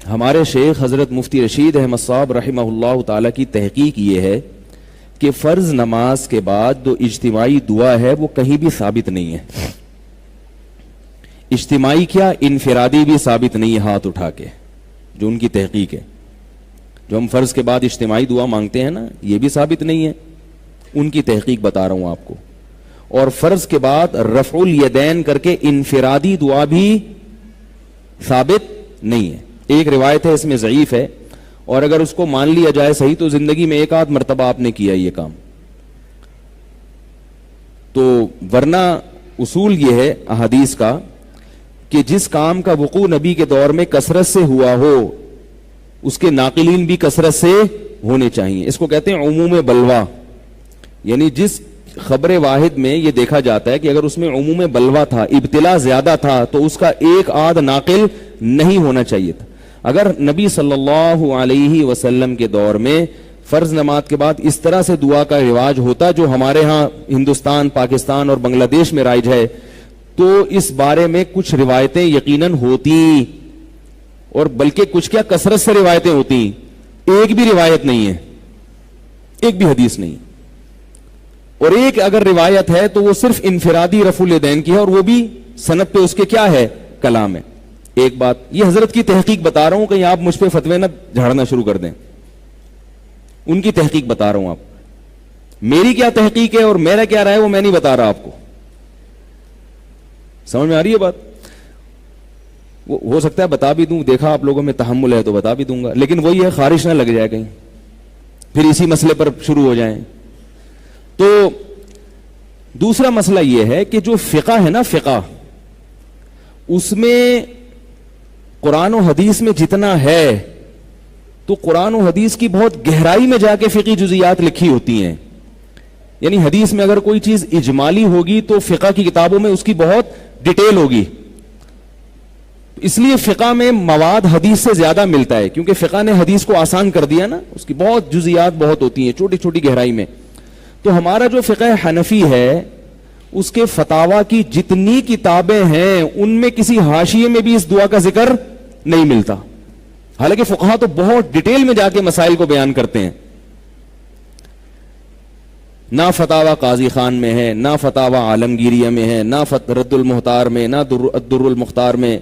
ہمارے شیخ حضرت مفتی رشید احمد صاحب رحمہ اللہ تعالی کی تحقیق یہ ہے کہ فرض نماز کے بعد جو اجتماعی دعا ہے وہ کہیں بھی ثابت نہیں ہے. اجتماعی کیا، انفرادی بھی ثابت نہیں ہے ہاتھ اٹھا کے، جو ان کی تحقیق ہے. جو ہم فرض کے بعد اجتماعی دعا مانگتے ہیں نا، یہ بھی ثابت نہیں ہے. ان کی تحقیق بتا رہا ہوں آپ کو. اور فرض کے بعد رفع الیدین کر کے انفرادی دعا بھی ثابت نہیں ہے. ایک روایت ہے، اس میں ضعیف ہے، اور اگر اس کو مان لیا جائے صحیح تو زندگی میں ایک آدھ مرتبہ آپ نے کیا یہ کام. تو ورنہ اصول یہ ہے احادیث کا کہ جس کام کا وقوع نبی کے دور میں کثرت سے ہوا ہو اس کے ناقلین بھی کثرت سے ہونے چاہیے. اس کو کہتے ہیں عموم بلوا، یعنی جس خبر واحد میں یہ دیکھا جاتا ہے کہ اگر اس میں عموم بلوا تھا، ابتلا زیادہ تھا، تو اس کا ایک آدھ ناقل نہیں ہونا چاہیے تھا. اگر نبی صلی اللہ علیہ وسلم کے دور میں فرض نماز کے بعد اس طرح سے دعا کا رواج ہوتا جو ہمارے ہاں ہندوستان، پاکستان اور بنگلہ دیش میں رائج ہے، تو اس بارے میں کچھ روایتیں یقیناً ہوتی، اور بلکہ کچھ کیا کثرت سے روایتیں ہوتی. ایک بھی روایت نہیں ہے، ایک بھی حدیث نہیں. اور ایک اگر روایت ہے تو وہ صرف انفرادی رفع الیدین کی ہے، اور وہ بھی سند پہ اس کے کیا ہے، کلام ہے. ایک بات یہ حضرت کی تحقیق بتا رہا ہوں، کہیں آپ مجھ پہ فتوے نہ جھاڑنا شروع کر دیں. ان کی تحقیق بتا رہا ہوں. آپ میری کیا تحقیق ہے اور میرا کیا رائے ہے وہ میں نہیں بتا رہا آپ کو. سمجھ میں آ رہی ہے بات؟ وہ ہو سکتا ہے بتا بھی دوں، دیکھا آپ لوگوں میں تحمل ہے تو بتا بھی دوں گا، لیکن وہی ہے خارش نہ لگ جائے کہیں پھر اسی مسئلے پر شروع ہو جائیں. تو دوسرا مسئلہ یہ ہے کہ جو فقہ ہے نا، فقہ اس میں قرآن و حدیث میں جتنا ہے تو قرآن و حدیث کی بہت گہرائی میں جا کے فقہی جزیات لکھی ہوتی ہیں. یعنی حدیث میں اگر کوئی چیز اجمالی ہوگی تو فقہ کی کتابوں میں اس کی بہت ڈیٹیل ہوگی. اس لیے فقہ میں مواد حدیث سے زیادہ ملتا ہے، کیونکہ فقہ نے حدیث کو آسان کر دیا نا، اس کی بہت جزیات بہت ہوتی ہیں چھوٹی چھوٹی گہرائی میں. تو ہمارا جو فقہ حنفی ہے اس کے فتاوی کی جتنی کتابیں ہیں ان میں کسی حاشیے میں بھی اس دعا کا ذکر نہیں ملتا، حالانکہ فقہا تو بہت ڈیٹیل میں جا کے مسائل کو بیان کرتے ہیں. نہ فتاوی قاضی خان میں ہے، نہ فتاوی عالمگیریہ میں ہے، نہ رد المختار میں، نہ الدر المختار میں،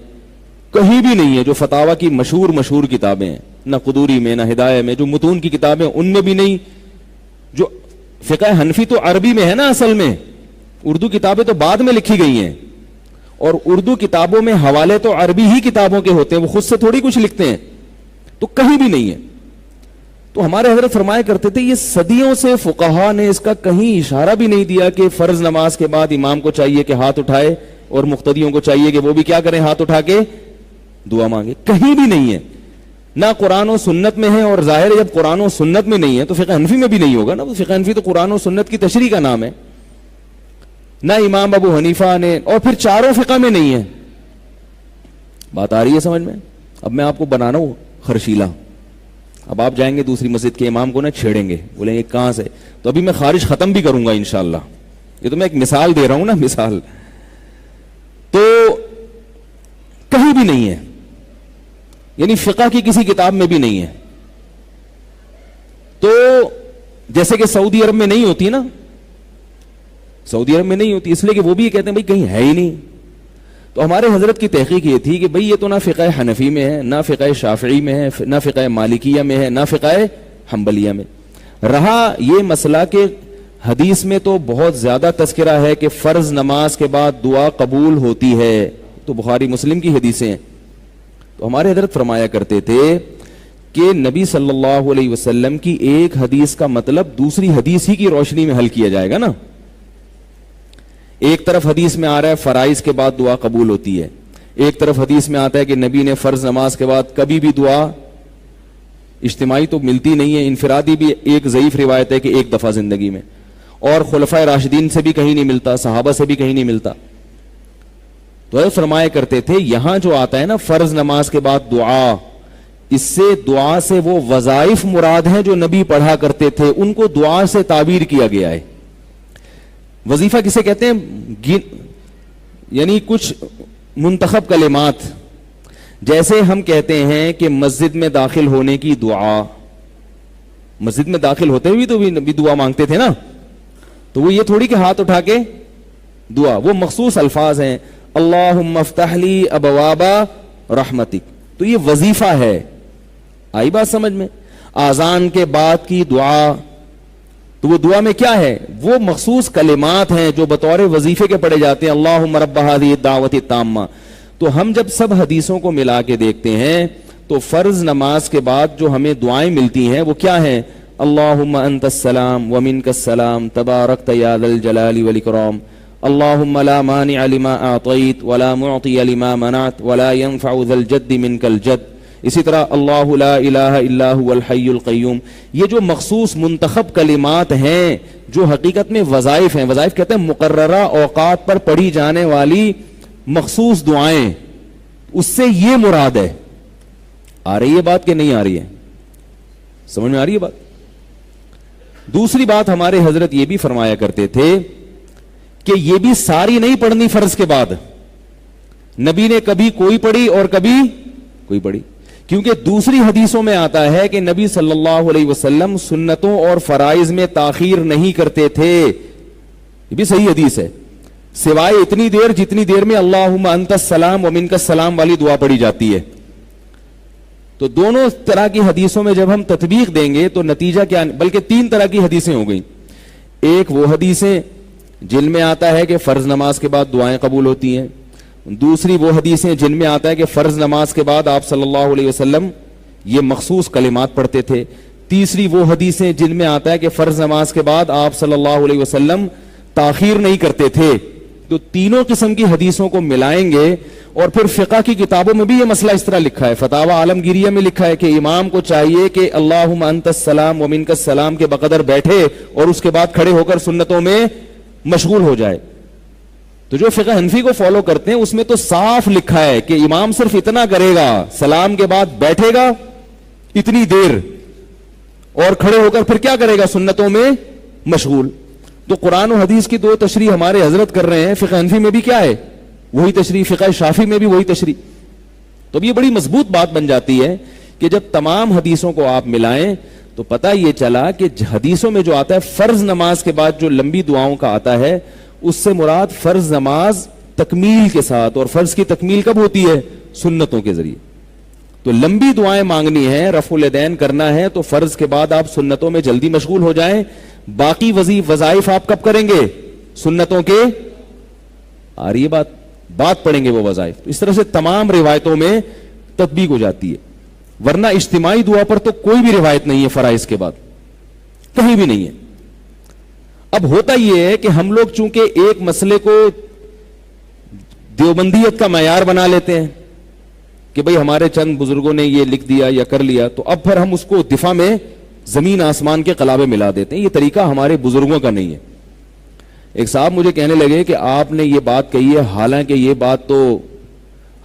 کہیں بھی نہیں ہے. جو فتاوی کی مشہور کتابیں ہیں، نہ قدوری میں، نہ ہدایہ میں، جو متون کی کتابیں ان میں بھی نہیں. جو فقہ حنفی تو عربی میں ہے نا، اصل میں اردو کتابیں تو بعد میں لکھی گئی ہیں، اور اردو کتابوں میں حوالے تو عربی ہی کتابوں کے ہوتے ہیں، وہ خود سے تھوڑی کچھ لکھتے ہیں. تو کہیں بھی نہیں ہے. تو ہمارے حضرت فرمایا کرتے تھے یہ صدیوں سے فقہا نے اس کا کہیں اشارہ بھی نہیں دیا کہ فرض نماز کے بعد امام کو چاہیے کہ ہاتھ اٹھائے اور مقتدیوں کو چاہیے کہ وہ بھی کیا کریں، ہاتھ اٹھا کے دعا مانگے. کہیں بھی نہیں ہے، نہ قرآن و سنت میں ہے. اور ظاہر ہے جب قرآن و سنت میں نہیں ہے تو فقہ حنفی میں بھی نہیں ہوگا نا. فقہ حنفی تو قرآن و سنت کی تشریح کا نام ہے. نہ امام ابو حنیفہ نے، اور پھر چاروں فقہ میں نہیں ہے. بات آ رہی ہے سمجھ میں؟ اب میں آپ کو بنانا ہوں خرشیلا. اب آپ جائیں گے دوسری مسجد کے امام کو نا چھیڑیں گے، بولیں گے کہاں سے، تو ابھی میں خارج ختم بھی کروں گا انشاءاللہ. یہ تو میں ایک مثال دے رہا ہوں نا، مثال. تو کہیں بھی نہیں ہے، یعنی فقہ کی کسی کتاب میں بھی نہیں ہے. تو جیسے کہ سعودی عرب میں نہیں ہوتی نا، سعودی عرب میں نہیں ہوتی، اس لیے کہ وہ بھی یہ کہتے ہیں بھائی کہیں ہے ہی نہیں. تو ہمارے حضرت کی تحقیق یہ تھی کہ بھئی یہ تو نہ فقہ حنفی میں ہے، نہ فقہ شافعی میں ہے، نہ فقہ مالکیہ میں ہے، نہ فقہ حنبلیہ میں. رہا یہ مسئلہ کہ حدیث میں تو بہت زیادہ تذکرہ ہے کہ فرض نماز کے بعد دعا قبول ہوتی ہے، تو بخاری مسلم کی حدیثیں ہیں. تو ہمارے حضرت فرمایا کرتے تھے کہ نبی صلی اللہ علیہ وسلم کی ایک حدیث کا مطلب دوسری حدیث ہی کی روشنی میں حل کیا جائے گا نا. ایک طرف حدیث میں آ رہا ہے فرائض کے بعد دعا قبول ہوتی ہے، ایک طرف حدیث میں آتا ہے کہ نبی نے فرض نماز کے بعد کبھی بھی دعا، اجتماعی تو ملتی نہیں ہے، انفرادی بھی ایک ضعیف روایت ہے کہ ایک دفعہ زندگی میں، اور خلفائے راشدین سے بھی کہیں نہیں ملتا، صحابہ سے بھی کہیں نہیں ملتا. تو فرمایا کرتے تھے یہاں جو آتا ہے نا فرض نماز کے بعد دعا، اس سے دعا سے وہ وظائف مراد ہیں جو نبی پڑھا کرتے تھے، ان کو دعا سے تعبیر کیا گیا ہے. وظیفہ کسے کہتے ہیں؟ یعنی کچھ منتخب کلمات جیسے ہم کہتے ہیں کہ مسجد میں داخل ہونے کی دعا، مسجد میں داخل ہوتے ہوئے تو بھی دعا مانگتے تھے نا، تو وہ یہ تھوڑی کہ ہاتھ اٹھا کے دعا، وہ مخصوص الفاظ ہیں، اللہم افتح لی ابواب رحمتک، تو یہ وظیفہ ہے. آئی بات سمجھ میں؟ آذان کے بعد کی دعا، تو وہ دعا میں کیا ہے؟ وہ مخصوص کلمات ہیں جو بطور وظیفے کے پڑھے جاتے ہیں، اللہم رب ہذہ الدعوۃ التامہ. تو ہم جب سب حدیثوں کو ملا کے دیکھتے ہیں تو فرض نماز کے بعد جو ہمیں دعائیں ملتی ہیں وہ کیا ہیں؟ اللہم انت السلام ومنک السلام تبارکت یا ذا الجلال والاکرام، اللہم لا مانع لما اعطیت ولا معطی لما منعت ولا ينفع ذا الجد منک الجد. اسی طرح اللہ لا الہ الا هو الحی القیوم. یہ جو مخصوص منتخب کلمات ہیں جو حقیقت میں وظائف ہیں، وظائف کہتے ہیں مقررہ اوقات پر پڑھی جانے والی مخصوص دعائیں، اس سے یہ مراد ہے. آ رہی ہے بات کہ نہیں آ رہی ہے؟ سمجھ میں آ رہی ہے بات؟ دوسری بات ہمارے حضرت یہ بھی فرمایا کرتے تھے کہ یہ بھی ساری نہیں پڑھنی فرض کے بعد. نبی نے کبھی کوئی پڑھی اور کبھی کوئی پڑھی، کیونکہ دوسری حدیثوں میں آتا ہے کہ نبی صلی اللہ علیہ وسلم سنتوں اور فرائض میں تاخیر نہیں کرتے تھے. یہ بھی صحیح حدیث ہے، سوائے اتنی دیر جتنی دیر میں اللہم انت السلام ومنک السلام والی دعا پڑھی جاتی ہے. تو دونوں طرح کی حدیثوں میں جب ہم تطبیق دیں گے تو نتیجہ کیا، بلکہ تین طرح کی حدیثیں ہو گئیں. ایک وہ حدیثیں جن میں آتا ہے کہ فرض نماز کے بعد دعائیں قبول ہوتی ہیں، دوسری وہ حدیثیں جن میں آتا ہے کہ فرض نماز کے بعد آپ صلی اللہ علیہ وسلم یہ مخصوص کلمات پڑھتے تھے، تیسری وہ حدیثیں جن میں آتا ہے کہ فرض نماز کے بعد آپ صلی اللہ علیہ وسلم تاخیر نہیں کرتے تھے. تو تینوں قسم کی حدیثوں کو ملائیں گے، اور پھر فقہ کی کتابوں میں بھی یہ مسئلہ اس طرح لکھا ہے. فتاوی عالمگیریہ میں لکھا ہے کہ امام کو چاہیے کہ اللہم انت السلام ومنک السلام کے بقدر بیٹھے اور اس کے بعد کھڑے ہو کر سنتوں میں مشغول ہو جائے. تو جو فقہ حنفی کو فالو کرتے ہیں اس میں تو صاف لکھا ہے کہ امام صرف اتنا کرے گا، سلام کے بعد بیٹھے گا اتنی دیر اور کھڑے ہو کر پھر کیا کرے گا؟ سنتوں میں مشغول. تو قرآن و حدیث کی دو تشریح ہمارے حضرت کر رہے ہیں، فقہ حنفی میں بھی کیا ہے؟ وہی تشریح، فقہ شافعی میں بھی وہی تشریح. تو اب یہ بڑی مضبوط بات بن جاتی ہے کہ جب تمام حدیثوں کو آپ ملائیں تو پتہ یہ چلا کہ حدیثوں میں جو آتا ہے فرض نماز کے بعد جو لمبی دعاؤں کا آتا ہے اس سے مراد فرض نماز تکمیل کے ساتھ، اور فرض کی تکمیل کب ہوتی ہے؟ سنتوں کے ذریعے. تو لمبی دعائیں مانگنی ہے، رفع الیدین کرنا ہے تو فرض کے بعد آپ سنتوں میں جلدی مشغول ہو جائیں. باقی وظائف آپ کب کریں گے؟ سنتوں کے. آ رہی ہے بات پڑھیں گے وہ وظائف. اس طرح سے تمام روایتوں میں تطبیق ہو جاتی ہے، ورنہ اجتماعی دعا پر تو کوئی بھی روایت نہیں ہے فرائض کے بعد، کہیں بھی نہیں ہے. اب ہوتا یہ ہے کہ ہم لوگ چونکہ ایک مسئلے کو دیوبندیت کا معیار بنا لیتے ہیں کہ بھئی ہمارے چند بزرگوں نے یہ لکھ دیا یا کر لیا، تو اب پھر ہم اس کو دفاع میں زمین آسمان کے قلابے ملا دیتے ہیں. یہ طریقہ ہمارے بزرگوں کا نہیں ہے. ایک صاحب مجھے کہنے لگے کہ آپ نے یہ بات کہی ہے، حالانکہ یہ بات تو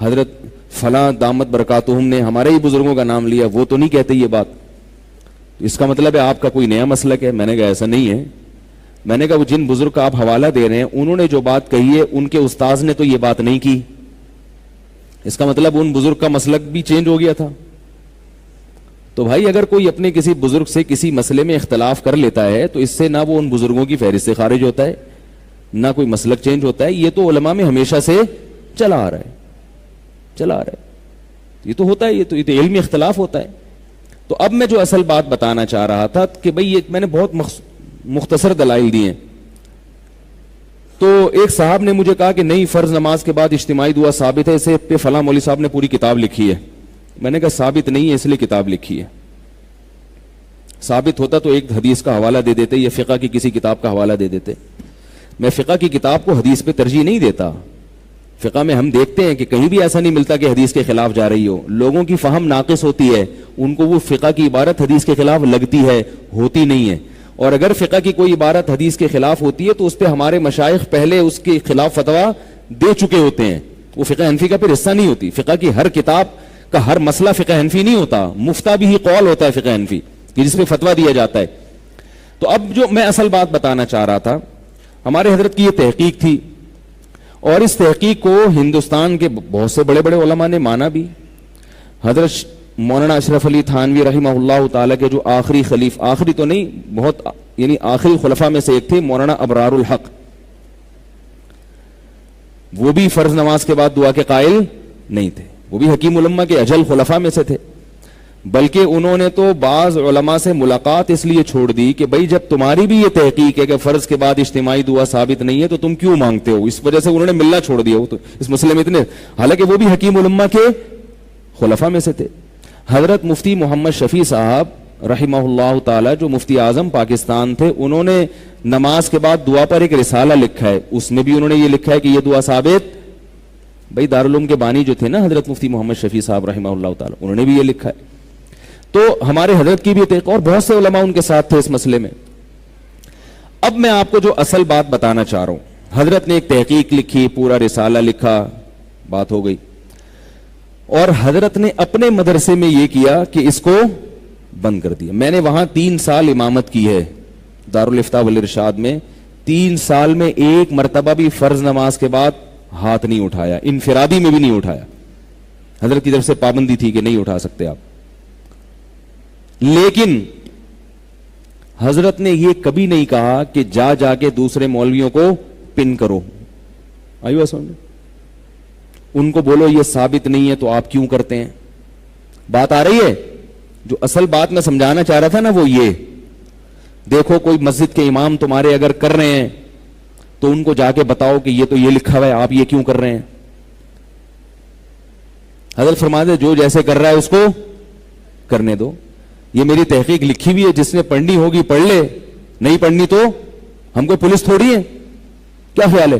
حضرت فلاں دامت برکاتہم نے ہمارے ہی بزرگوں کا نام لیا، وہ تو نہیں کہتے یہ بات، اس کا مطلب ہے آپ کا کوئی نیا مسلک ہے. میں نے کہا ایسا نہیں ہے. میں نے کہا وہ جن بزرگ کا آپ حوالہ دے رہے ہیں انہوں نے جو بات کہی ہے ان کے استاذ نے تو یہ بات نہیں کی، اس کا مطلب ان بزرگ کا مسلک بھی چینج ہو گیا تھا. تو بھائی اگر کوئی اپنے کسی بزرگ سے کسی مسئلے میں اختلاف کر لیتا ہے تو اس سے نہ وہ ان بزرگوں کی فہرست سے خارج ہوتا ہے نہ کوئی مسلک چینج ہوتا ہے. یہ تو علماء میں ہمیشہ سے چلا آ رہا ہے. یہ تو ہوتا ہے، یہ تو علمی اختلاف ہوتا ہے. تو اب میں جو اصل بات بتانا چاہ رہا تھا کہ بھئی یہ میں نے بہت مختصر دلائل دی ہیں. تو ایک صاحب نے مجھے کہا کہ نہیں، فرض نماز کے بعد اجتماعی دعا ثابت ہے، اسے پہ فلاں مولوی صاحب نے پوری کتاب لکھی ہے. میں نے کہا ثابت نہیں ہے اس لیے کتاب لکھی ہے. ثابت ہوتا تو ایک حدیث کا حوالہ دے دیتے یا فقہ کی کسی کتاب کا حوالہ دے دیتے. میں فقہ کی کتاب کو حدیث پہ ترجیح نہیں دیتا. فقہ میں ہم دیکھتے ہیں کہ کہیں بھی ایسا نہیں ملتا کہ حدیث کے خلاف جا رہی ہو. لوگوں کی فہم ناقص ہوتی ہے، ان کو وہ فقہ کی عبارت حدیث کے خلاف لگتی ہے، ہوتی نہیں ہے. اور اگر فقہ کی کوئی عبارت حدیث کے خلاف ہوتی ہے تو اس پہ ہمارے مشائخ پہلے اس کے خلاف فتویٰ دے چکے ہوتے ہیں. وہ فقہ حنفی کا پھر حصہ نہیں ہوتی. فقہ کی ہر کتاب کا ہر مسئلہ فقہ حنفی نہیں ہوتا، مفتہ بھی ہی قول ہوتا ہے فقہ حنفی کہ جس پہ فتویٰ دیا جاتا ہے. تو اب جو میں اصل بات بتانا چاہ رہا تھا، ہمارے حضرت کی یہ تحقیق تھی اور اس تحقیق کو ہندوستان کے بہت سے بڑے بڑے علماء نے مانا بھی حضرت مولانا اشرف علی تھانوی رحمہ اللہ تعالی کے جو آخری خلیف، آخری تو نہیں، بہت یعنی آخری خلفاء میں سے ایک تھے، مولانا ابرار الحق، وہ بھی فرض نماز کے بعد دعا کے قائل نہیں تھے، وہ بھی حکیم الامہ کے اجل خلفاء میں سے تھے، بلکہ انہوں نے تو بعض علماء سے ملاقات اس لیے چھوڑ دی کہ بھائی جب تمہاری بھی یہ تحقیق ہے کہ فرض کے بعد اجتماعی دعا ثابت نہیں ہے تو تم کیوں مانگتے ہو، اس وجہ سے انہوں نے ملنا چھوڑ دیا تو اس مسئلے میں اتنے، حالانکہ وہ بھی حکیم الامہ کے خلفاء میں سے تھے۔ حضرت مفتی محمد شفیع صاحب رحمہ اللہ تعالی جو مفتی اعظم پاکستان تھے، انہوں نے نماز کے بعد دعا پر ایک رسالہ لکھا ہے، اس میں بھی انہوں نے یہ لکھا ہے کہ یہ دعا ثابت، بھائی دارالعلوم کے بانی جو تھے نا حضرت مفتی محمد شفیع صاحب رحمہ اللہ تعالی، انہوں نے بھی یہ لکھا ہے۔ تو ہمارے حضرت کی بھی ایک اور بہت سے علماء ان کے ساتھ تھے اس مسئلے میں۔ اب میں آپ کو جو اصل بات بتانا چاہ رہا ہوں، حضرت نے ایک تحقیق لکھی، پورا رسالہ لکھا، بات ہو گئی، اور حضرت نے اپنے مدرسے میں یہ کیا کہ اس کو بند کر دیا۔ میں نے وہاں 3 سال امامت کی ہے دارالافتاء والارشاد میں، 3 سال میں ایک مرتبہ بھی فرض نماز کے بعد ہاتھ نہیں اٹھایا، انفرادی میں بھی نہیں اٹھایا، حضرت کی طرف سے پابندی تھی کہ نہیں اٹھا سکتے آپ، لیکن حضرت نے یہ کبھی نہیں کہا کہ جا جا کے دوسرے مولویوں کو پن کرو، آئیو سمجھ، ان کو بولو یہ ثابت نہیں ہے تو آپ کیوں کرتے ہیں۔ بات آ رہی ہے؟ جو اصل بات میں سمجھانا چاہ رہا تھا نا وہ یہ، دیکھو کوئی مسجد کے امام تمہارے اگر کر رہے ہیں تو ان کو جا کے بتاؤ کہ یہ تو یہ لکھا ہوا ہے، آپ یہ کیوں کر رہے ہیں۔ حضرت فرماتے جو جیسے کر رہا ہے اس کو کرنے دو، یہ میری تحقیق لکھی ہوئی ہے، جس نے پڑھنی ہوگی پڑھ لے، نہیں پڑھنی تو ہم کوئی پولیس تھوڑی ہے، کیا خیال ہے؟